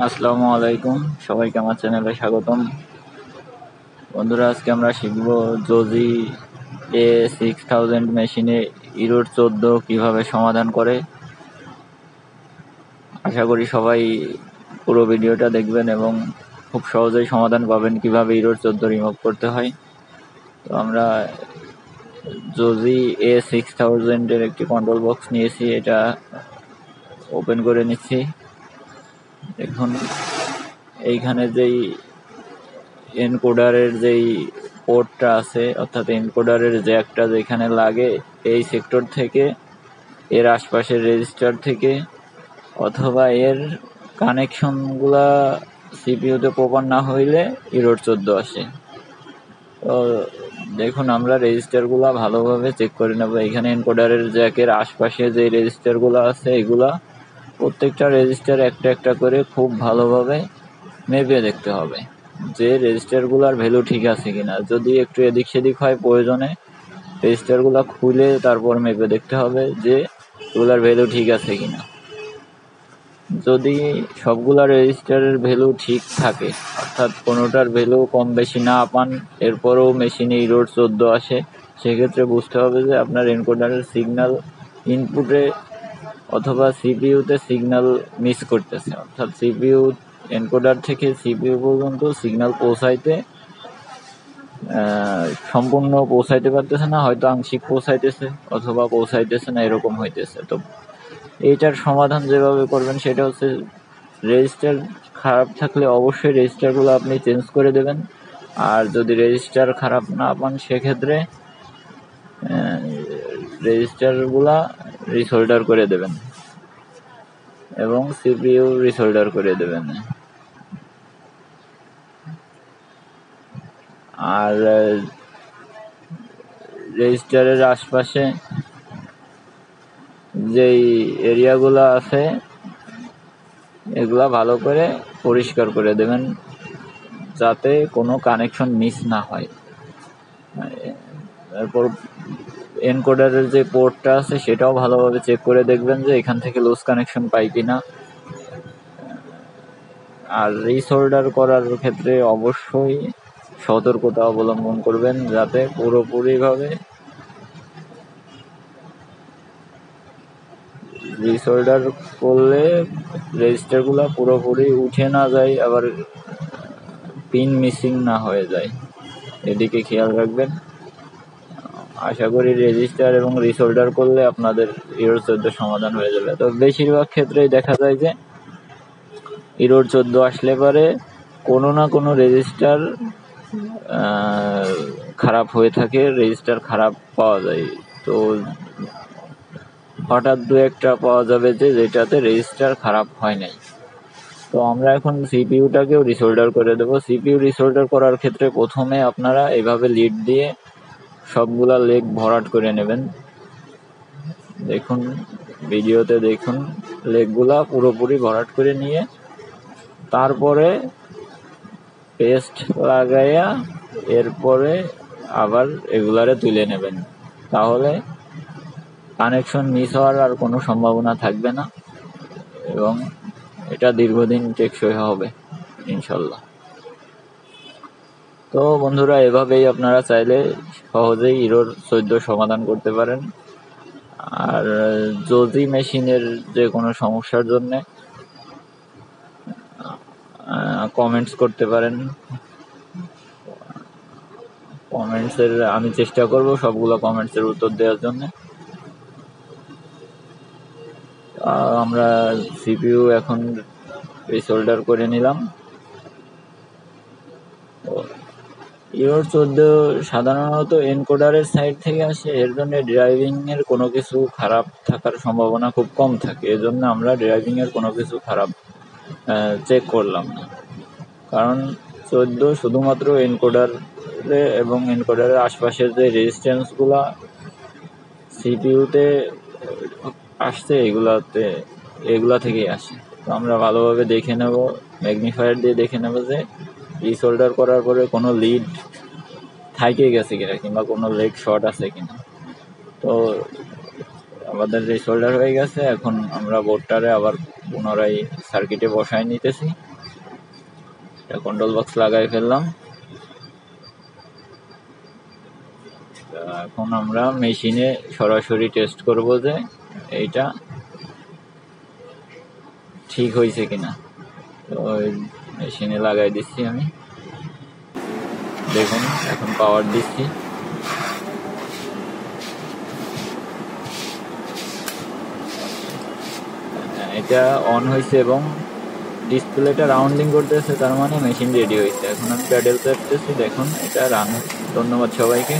আসসালামু আলাইকুম, সবাইকে আমার চ্যানেলে স্বাগতম। বন্ধুরা, আজকে আমরা শিখব জোজি A6000 মেশিনে ইরোড 14 কিভাবে সমাধান করে। আশা করি সবাই পুরো ভিডিওটা দেখবেন এবং খুব সহজেই সমাধান পাবেন কিভাবে ইরোড 14 রিমুভ করতে হয়। তো আমরা জোজি A6000 এর একটি কন্ট্রোল বক্স নিয়েছি, এটা ওপেন করে নিচ্ছি। দেখুন এইখানে যেই এনকোডারের যেই পোর্টটা আছে, অর্থাৎ এনকোডারের জ্যাকটা যেখানে লাগে, এই সেক্টর থেকে এর আশপাশের রেজিস্টার থেকে অথবা এর কানেকশনগুলা সিপিইউতে প্রপার না হইলে ইরোড 14 আসে। তো দেখুন আমরা রেজিস্টারগুলা ভালোভাবে চেক করে নেব। এখানে এনকোডারের জ্যাকের আশপাশে যে রেজিস্টারগুলো আছে এগুলা প্রত্যেকটা রেজিস্টার একটা একটা করে খুব ভালোভাবে মেপে দেখতে হবে যে রেজিস্টারগুলোর ভ্যালু ঠিক আছে কিনা। যদি একটু এদিক সেদিক হয়, প্রয়োজনে রেজিস্টারগুলো খুলে তারপর মেপে দেখতে হবে যে এগুলার ভ্যালু ঠিক আছে কিনা। যদি সবগুলা রেজিস্টারের ভ্যালু ঠিক থাকে, অর্থাৎ কোনোটার ভ্যালু কম বেশি না পান, এরপরেও মেশিনে ইরোড 14 আসে, সেক্ষেত্রে বুঝতে হবে যে আপনার এনকোডারের সিগন্যাল ইনপুটে অথবা সিপিইউতে সিগন্যাল মিস করতেছে, অর্থাৎ সিপিইউ এনকোডার থেকে সিপিইউ পর্যন্ত সিগন্যাল সম্পূর্ণ পৌঁছাইতে পারতেছে না, হয়তো আংশিক পৌঁছাইতেছে অথবা পৌঁছাইতেছে না, এরকম হইতেছে। তো এইটার সমাধান যেভাবে করবেন সেটা হচ্ছে, রেজিস্টার খারাপ থাকলে অবশ্যই রেজিস্টারগুলো আপনি চেঞ্জ করে দেবেন। আর যদি রেজিস্টার খারাপ না পান, সেক্ষেত্রে রেজিস্টারগুলা রিসোল্ডার করে দেবেন এবং সিপিইউ রিসোল্ডার করে দেবেন। আর রেজিস্টারের আশপাশে যেই এরিয়াগুলো আছে এগুলা ভালো করে পরিষ্কার করে দেবেন যাতে কোনো কানেকশন মিস না হয়। তারপর এনকোডারের যে পোর্টটা আছে সেটাও ভালোভাবে চেক করে দেখবেন যে এখান থেকে লুজ কানেকশন পাই কিনা। আর রিসোল্ডার করার ক্ষেত্রে অবশ্যই সতর্কতা অবলম্বন করবেন যাতে পুরোপুরিভাবে রিসোল্ডার করলে রেজিস্টারগুলো পুরোপুরি উঠে না যায়, আবার পিন মিসিং না হয়ে যায়, এদিকে খেয়াল রাখবেন। আশা করি রেজিস্টার এবং রিসোল্ডার করলে আপনাদের ইরোড 14 সমাধান হয়ে যাবে। তো বেশিরভাগ ক্ষেত্রেই দেখা যায় যে ইরোড 14 আসলে পরে কোনো না কোনো রেজিস্টার খারাপ হয়ে থাকে, রেজিস্টার খারাপ পাওয়া যায়। তো হঠাৎ দু একটা পাওয়া যাবে যেটাতে রেজিস্টার খারাপ হয় নাই। তো আমরা এখন সিপিইউটাকেও রিসোল্ডার করে দেবো। সিপিইউ রিসোল্ডার করার ক্ষেত্রে প্রথমে আপনারা এইভাবে লিড দিয়ে সবগুলা লেগ ভরাট করে নেবেন। দেখুন ভিডিওতে, দেখুন লেগগুলা পুরোপুরি ভরাট করে নিয়ে তারপরে পেস্ট লাগাইয়া এরপরে আবার এগুলারে তুলে নেবেন। তাহলে কানেকশন মিস হওয়ার আর কোনো সম্ভাবনা থাকবে না এবং এটা দীর্ঘদিন টেকসই হবে ইনশাল্লাহ। তো বন্ধুরা, এভাবেই আপনারা চাইলে সহজেই ইরোড 14 সমাধান করতে পারেন। আর জোজি মেশিনের যে কোনো সমস্যার জন্যে কমেন্টস করতে পারেন। কমেন্টসের আমি চেষ্টা করব সবগুলো কমেন্টসের উত্তর দেওয়ার জন্য। আমরা সিপিইউ এখন রিসোল্ডার করে নিলাম। ইরোড 14 সাধারণত এনকোডারের সাইড থেকে আসে, এর জন্য ড্রাইভিংয়ের কোনো কিছু খারাপ থাকার সম্ভাবনা খুব কম থাকে। এজন্য আমরা ড্রাইভিংয়ের কোনো কিছু খারাপ চেক করলাম না, কারণ 14 শুধুমাত্র এনকোডারে এবং এনকোডারের আশপাশের যে রেজিস্ট্যান্সগুলা সিপিইউতে আসছে এগুলা থেকেই আসে। তো আমরা ভালোভাবে দেখে নেব, ম্যাগনিফায়ার দিয়ে দেখে নেব যে রিসোল্ডার করার পরে কোনো লিড থাইকে গেছে কিনা কিংবা কোনো লেগ শর্ট আছে কিনা। তো আমাদের রিসোল্ডার হয়ে গেছে, এখন আমরা বোর্ডটারে আবার পুনরায় সার্কিটে বসায় নিতেছি। এটা কন্ট্রোল বক্স লাগাই ফেললাম। এখন আমরা মেশিনে সরাসরি টেস্ট করব যে এইটা ঠিক হয়েছে কিনা। তো মেশিনে লাগাই দিচ্ছি আমি, দেখুন এখন পাওয়ার দিচ্ছি। এটা অন হয়েছে এবং ডিসপ্লেটা রাউন্ডিং করতেছে, তার মানে মেশিন রেডি হয়েছে। এখন আমি প্যাডেল চাপতেছি, দেখুন এটা রান। ধন্যবাদ সবাইকে।